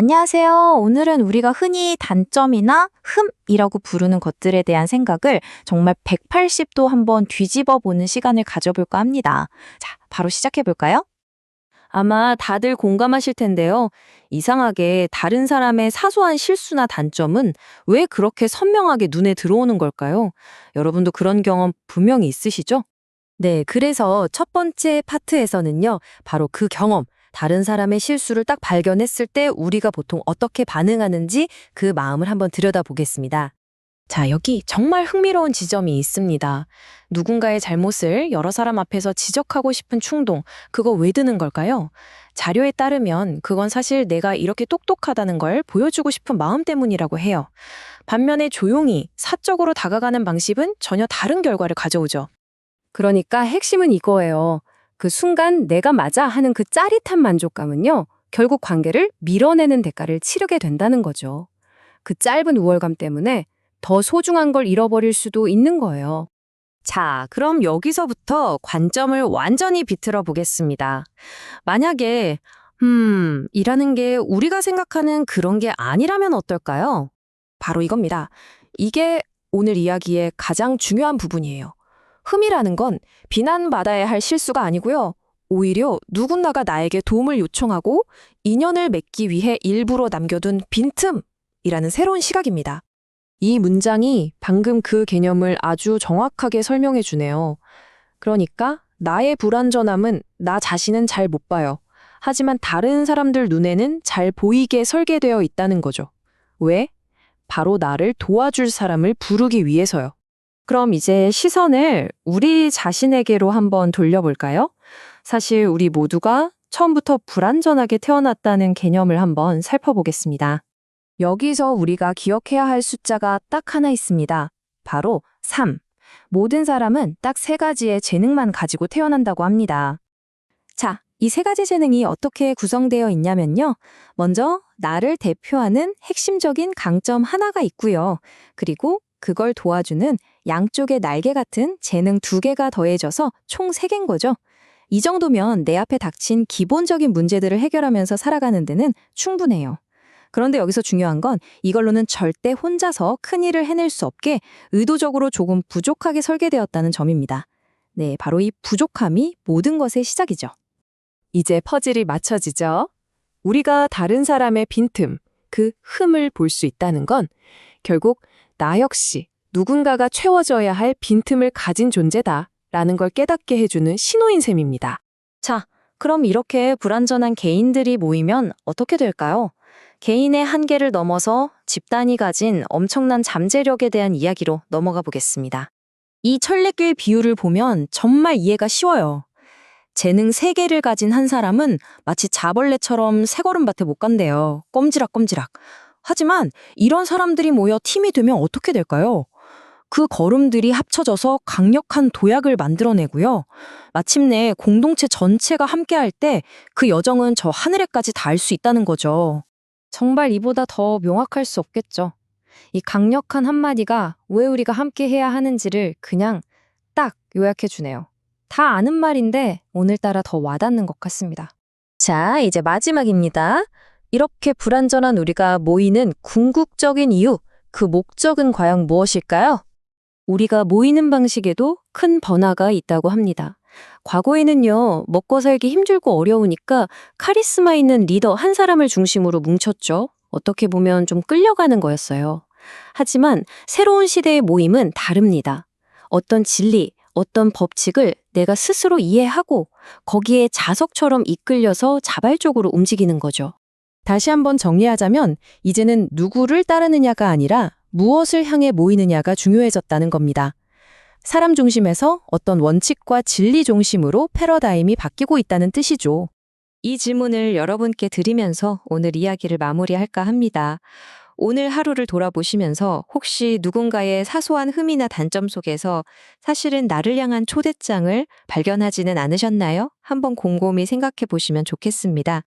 안녕하세요. 오늘은 우리가 흔히 단점이나 흠이라고 부르는 것들에 대한 생각을 정말 180도 한번 뒤집어 보는 시간을 가져볼까 합니다. 자, 바로 시작해 볼까요? 아마 다들 공감하실 텐데요. 이상하게 다른 사람의 사소한 실수나 단점은 왜 그렇게 선명하게 눈에 들어오는 걸까요? 여러분도 그런 경험 분명히 있으시죠? 네, 그래서 첫 번째 파트에서는요, 바로 그 경험, 다른 사람의 실수를 딱 발견했을 때 우리가 보통 어떻게 반응하는지 그 마음을 한번 들여다보겠습니다. 자, 여기 정말 흥미로운 지점이 있습니다. 누군가의 잘못을 여러 사람 앞에서 지적하고 싶은 충동, 그거 왜 드는 걸까요? 자료에 따르면 그건 사실 내가 이렇게 똑똑하다는 걸 보여주고 싶은 마음 때문이라고 해요. 반면에 조용히, 사적으로 다가가는 방식은 전혀 다른 결과를 가져오죠. 그러니까 핵심은 이거예요. 그 순간 내가 맞아 하는 그 짜릿한 만족감은요, 결국 관계를 밀어내는 대가를 치르게 된다는 거죠. 그 짧은 우월감 때문에 더 소중한 걸 잃어버릴 수도 있는 거예요. 자, 그럼 여기서부터 관점을 완전히 비틀어 보겠습니다. 만약에, 이라는 게 우리가 생각하는 그런 게 아니라면 어떨까요? 바로 이겁니다. 이게 오늘 이야기의 가장 중요한 부분이에요. 흠이라는 건 비난받아야 할 실수가 아니고요. 오히려 누군가가 나에게 도움을 요청하고 인연을 맺기 위해 일부러 남겨둔 빈틈이라는 새로운 시각입니다. 이 문장이 방금 그 개념을 아주 정확하게 설명해 주네요. 그러니까 나의 불완전함은 나 자신은 잘 못 봐요. 하지만 다른 사람들 눈에는 잘 보이게 설계되어 있다는 거죠. 왜? 바로 나를 도와줄 사람을 부르기 위해서요. 그럼 이제 시선을 우리 자신에게로 한번 돌려볼까요? 사실 우리 모두가 처음부터 불완전하게 태어났다는 개념을 한번 살펴보겠습니다. 여기서 우리가 기억해야 할 숫자가 딱 하나 있습니다. 바로 3. 모든 사람은 딱 3가지의 재능만 가지고 태어난다고 합니다. 자, 이 3가지 재능이 어떻게 구성되어 있냐면요. 먼저 나를 대표하는 핵심적인 강점 하나가 있고요. 그리고 그걸 도와주는 양쪽의 날개 같은 재능 2개가 더해져서 총 3개인 거죠. 이 정도면 내 앞에 닥친 기본적인 문제들을 해결하면서 살아가는 데는 충분해요. 그런데 여기서 중요한 건 이걸로는 절대 혼자서 큰일을 해낼 수 없게 의도적으로 조금 부족하게 설계되었다는 점입니다. 네, 바로 이 부족함이 모든 것의 시작이죠. 이제 퍼즐이 맞춰지죠? 우리가 다른 사람의 빈틈, 그 흠을 볼 수 있다는 건 결국 나 역시 누군가가 채워져야 할 빈틈을 가진 존재다라는 걸 깨닫게 해주는 신호인 셈입니다. 자, 그럼 이렇게 불완전한 개인들이 모이면 어떻게 될까요? 개인의 한계를 넘어서 집단이 가진 엄청난 잠재력에 대한 이야기로 넘어가 보겠습니다. 이 천리길 비유를 보면 정말 이해가 쉬워요. 재능 3개를 가진 한 사람은 마치 자벌레처럼 새 걸음밭에 못 간대요. 꼼지락꼼지락. 하지만 이런 사람들이 모여 팀이 되면 어떻게 될까요? 그 걸음들이 합쳐져서 강력한 도약을 만들어내고요. 마침내 공동체 전체가 함께할 때 그 여정은 저 하늘에까지 닿을 수 있다는 거죠. 정말 이보다 더 명확할 수 없겠죠. 이 강력한 한마디가 왜 우리가 함께 해야 하는지를 그냥 딱 요약해 주네요. 다 아는 말인데 오늘따라 더 와닿는 것 같습니다. 자, 이제 마지막입니다. 이렇게 불완전한 우리가 모이는 궁극적인 이유, 그 목적은 과연 무엇일까요? 우리가 모이는 방식에도 큰 변화가 있다고 합니다. 과거에는요, 먹고 살기 힘들고 어려우니까 카리스마 있는 리더 한 사람을 중심으로 뭉쳤죠. 어떻게 보면 좀 끌려가는 거였어요. 하지만 새로운 시대의 모임은 다릅니다. 어떤 진리, 어떤 법칙을 내가 스스로 이해하고 거기에 자석처럼 이끌려서 자발적으로 움직이는 거죠. 다시 한번 정리하자면 이제는 누구를 따르느냐가 아니라 무엇을 향해 모이느냐가 중요해졌다는 겁니다. 사람 중심에서 어떤 원칙과 진리 중심으로 패러다임이 바뀌고 있다는 뜻이죠. 이 질문을 여러분께 드리면서 오늘 이야기를 마무리할까 합니다. 오늘 하루를 돌아보시면서 혹시 누군가의 사소한 흠이나 단점 속에서 사실은 나를 향한 초대장을 발견하지는 않으셨나요? 한번 곰곰이 생각해 보시면 좋겠습니다.